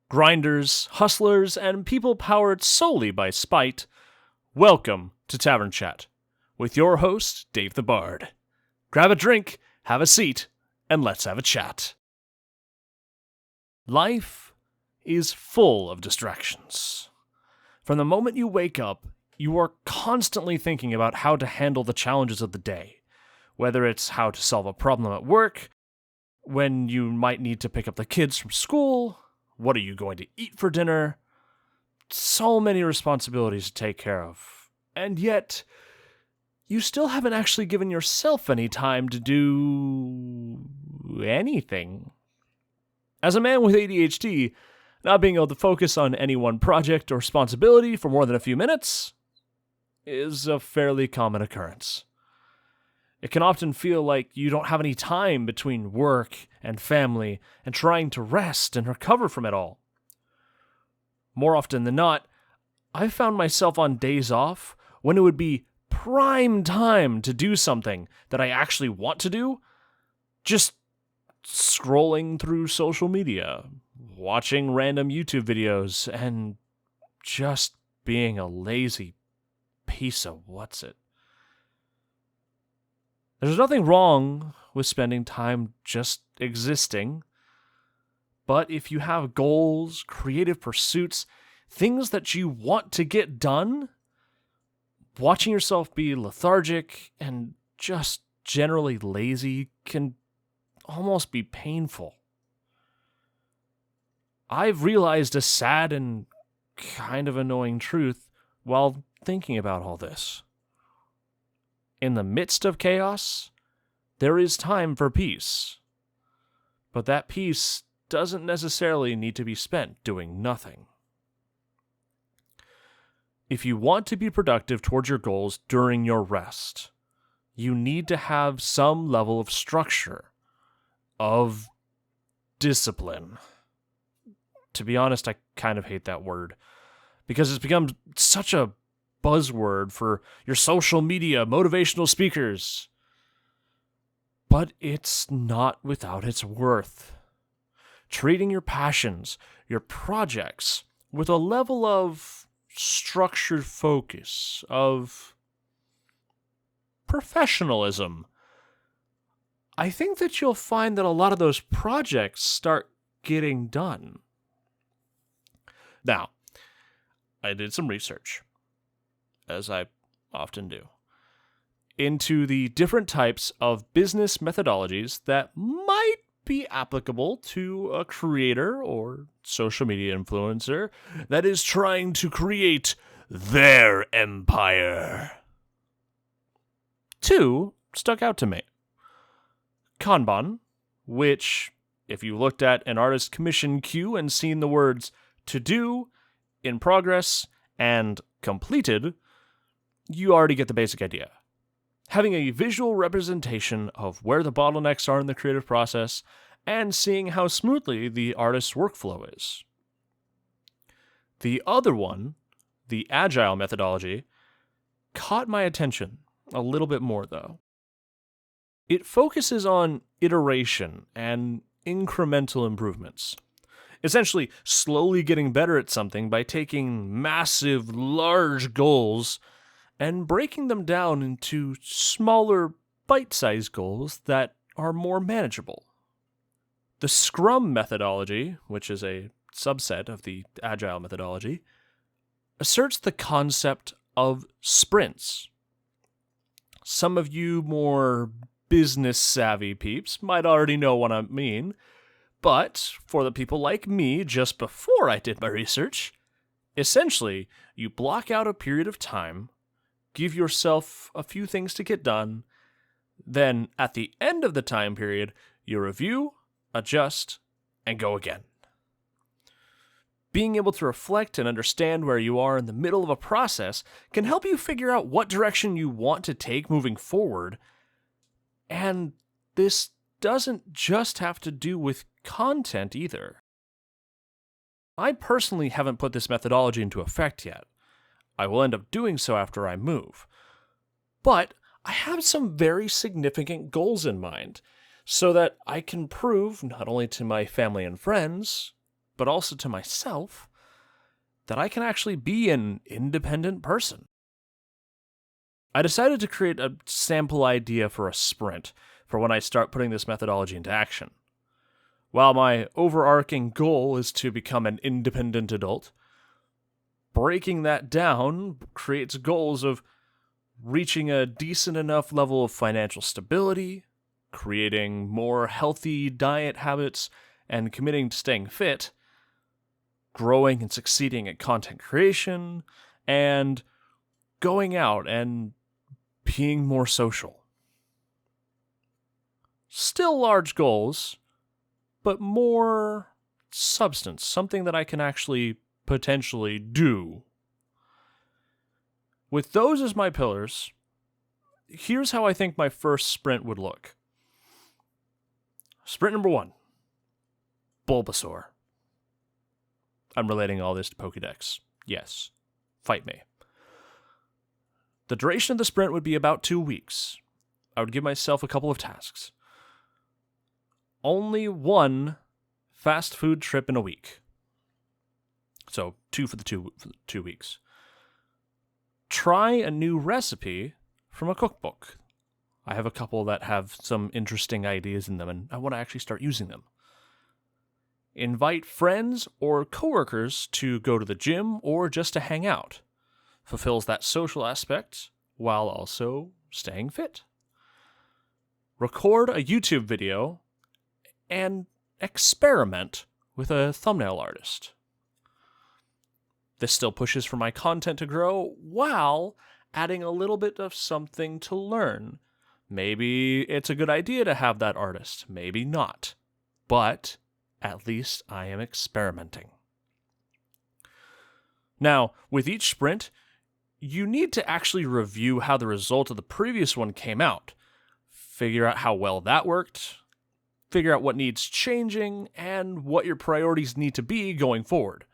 grinders, hustlers, and people powered solely by spite, welcome to Tavern Chat, with your host, Dave the Bard. Grab a drink, have a seat, and let's have a chat. Life is full of distractions. From the moment you wake up, you are constantly thinking about how to handle the challenges of the day, whether it's how to solve a problem at work, when you might need to pick up the kids from school, what are you going to eat for dinner? So many responsibilities to take care of. And yet, you still haven't actually given yourself any time to do anything. As a man with ADHD, not being able to focus on any one project or responsibility for more than a few minutes is a fairly common occurrence. It can often feel like you don't have any time between work and family and trying to rest and recover from it all. More often than not, I've found myself on days off when it would be prime time to do something that I actually want to do, just scrolling through social media, watching random YouTube videos, and just being a lazy piece of what's-it. There's nothing wrong with spending time just existing, but if you have goals, creative pursuits, things that you want to get done, watching yourself be lethargic and just generally lazy can almost be painful. I've realized a sad and kind of annoying truth while thinking about all this. In the midst of chaos, there is time for peace. But that peace doesn't necessarily need to be spent doing nothing. If you want to be productive towards your goals during your rest, you need to have some level of structure, of discipline. To be honest, I kind of hate that word, because it's become such a buzzword for your social media motivational speakers. But it's not without its worth. Treating your passions, your projects, with a level of structured focus, of professionalism, I think that you'll find that a lot of those projects start getting done. Now, I did some research, as I often do, into the different types of business methodologies that might be applicable to a creator or social media influencer that is trying to create their empire. 2 stuck out to me. Kanban, which, if you looked at an artist commission queue and seen the words to do, in progress, and completed, you already get the basic idea. Having a visual representation of where the bottlenecks are in the creative process and seeing how smoothly the artist's workflow is. The other one, the Agile methodology, caught my attention a little bit more though. It focuses on iteration and incremental improvements. Essentially, slowly getting better at something by taking massive, large goals and breaking them down into smaller, bite-sized goals that are more manageable. The Scrum methodology, which is a subset of the Agile methodology, asserts the concept of sprints. Some of you more business-savvy peeps might already know what I mean, but for the people like me, just before I did my research, essentially, you block out a period of time, give yourself a few things to get done, then at the end of the time period, you review, adjust, and go again. Being able to reflect and understand where you are in the middle of a process can help you figure out what direction you want to take moving forward, and this doesn't just have to do with content either. I personally haven't put this methodology into effect yet. I will end up doing so after I move. But I have some very significant goals in mind so that I can prove not only to my family and friends, but also to myself, that I can actually be an independent person. I decided to create a sample idea for a sprint for when I start putting this methodology into action. While my overarching goal is to become an independent adult, breaking that down creates goals of reaching a decent enough level of financial stability, creating more healthy diet habits, and committing to staying fit, growing and succeeding at content creation, and going out and being more social. Still large goals, but more substance, something that I can actually potentially do. With those as my pillars, here's how I think my first sprint would look. Sprint number 1, Bulbasaur. I'm relating all this to Pokédex. Yes, fight me. The duration of the sprint would be about 2 weeks. I would give myself a couple of tasks. Only 1 fast food trip in a week. So 2 for the 2 weeks. Try a new recipe from a cookbook. I have a couple that have some interesting ideas in them, and I want to actually start using them. Invite friends or coworkers to go to the gym or just to hang out. Fulfills that social aspect while also staying fit. Record a YouTube video and experiment with a thumbnail artist. This still pushes for my content to grow while adding a little bit of something to learn. Maybe it's a good idea to have that artist, maybe not. But at least I am experimenting. Now, with each sprint, you need to actually review how the result of the previous one came out. Figure out how well that worked, figure out what needs changing, and what your priorities need to be going forward.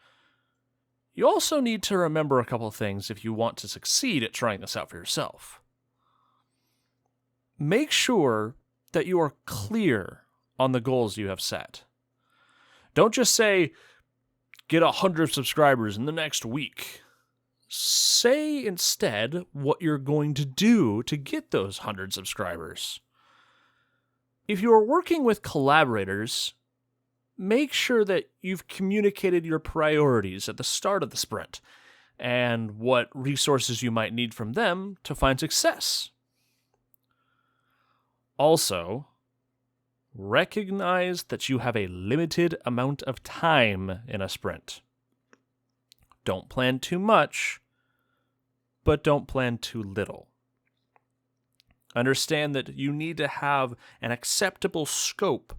You also need to remember a couple of things if you want to succeed at trying this out for yourself. Make sure that you are clear on the goals you have set. Don't just say, get 100 subscribers in the next week. Say instead what you're going to do to get those 100 subscribers. If you are working with collaborators, make sure that you've communicated your priorities at the start of the sprint and what resources you might need from them to find success. Also, recognize that you have a limited amount of time in a sprint. Don't plan too much, but don't plan too little. Understand that you need to have an acceptable scope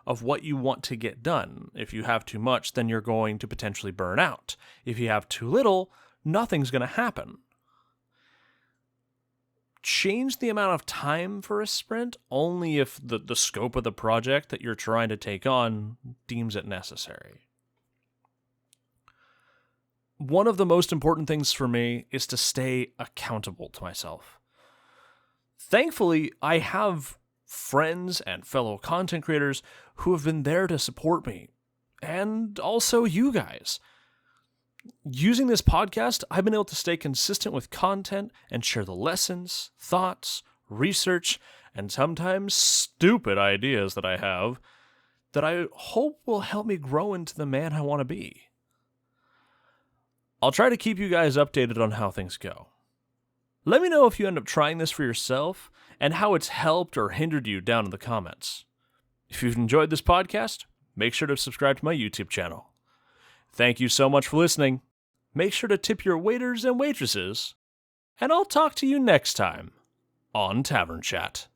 of what you want to get done. If you have too much, then you're going to potentially burn out. If you have too little, nothing's going to happen. Change the amount of time for a sprint only if the scope of the project that you're trying to take on deems it necessary. One of the most important things for me is to stay accountable to myself. Thankfully, I have friends and fellow content creators who have been there to support me, and also you guys. Using this podcast, I've been able to stay consistent with content and share the lessons, thoughts, research, and sometimes stupid ideas that I have that I hope will help me grow into the man I want to be. I'll try to keep you guys updated on how things go. Let me know if you end up trying this for yourself and how it's helped or hindered you down in the comments. If you've enjoyed this podcast, make sure to subscribe to my YouTube channel. Thank you so much for listening. Make sure to tip your waiters and waitresses, and I'll talk to you next time on Tavern Chat.